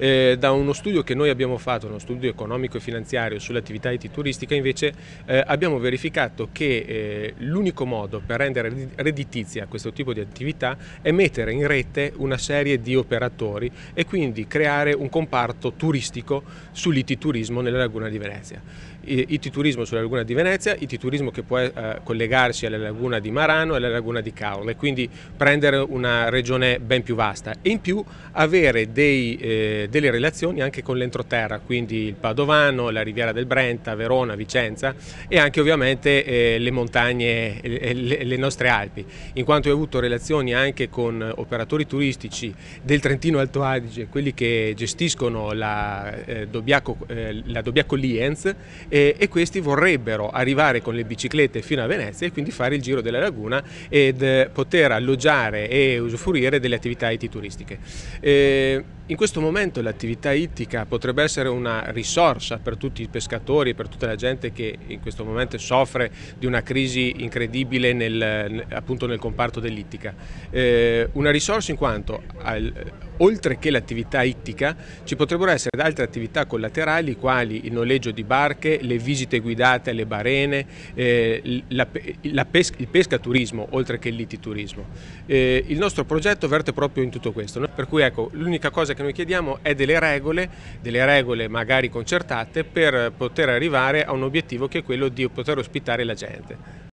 Da uno studio che noi abbiamo fatto, uno studio economico e finanziario sull'attività IT turistica, invece abbiamo verificato che l'unico modo per rendere redditizia questo tipo di attività è mettere in rete una serie di operatori e quindi creare un comparto turistico sull'IT turismo nella laguna di Venezia. IT turismo sulla laguna di Venezia, IT turismo che può collegarsi alla laguna di Marano e alla laguna di Caorle, e quindi prendere una regione ben più vasta e in più avere delle relazioni anche con l'entroterra, quindi il Padovano, la Riviera del Brenta, Verona, Vicenza e anche ovviamente le montagne, le nostre Alpi, in quanto ho avuto relazioni anche con operatori turistici del Trentino Alto Adige, quelli che gestiscono la Dobbiaco Lienz, e questi vorrebbero arrivare con le biciclette fino a Venezia e quindi fare il giro della laguna ed poter alloggiare e usufruire delle attività IT turistiche. In questo momento l'attività ittica potrebbe essere una risorsa per tutti i pescatori, per tutta la gente che in questo momento soffre di una crisi incredibile appunto nel comparto dell'ittica. Una risorsa in quanto oltre che l'attività ittica ci potrebbero essere altre attività collaterali quali il noleggio di barche, le visite guidate alle barene, il pescaturismo oltre che l'IT-turismo. Il nostro progetto verte proprio in tutto questo, no? Per cui ecco, l'unica cosa che noi chiediamo è delle regole magari concertate per poter arrivare a un obiettivo che è quello di poter ospitare la gente.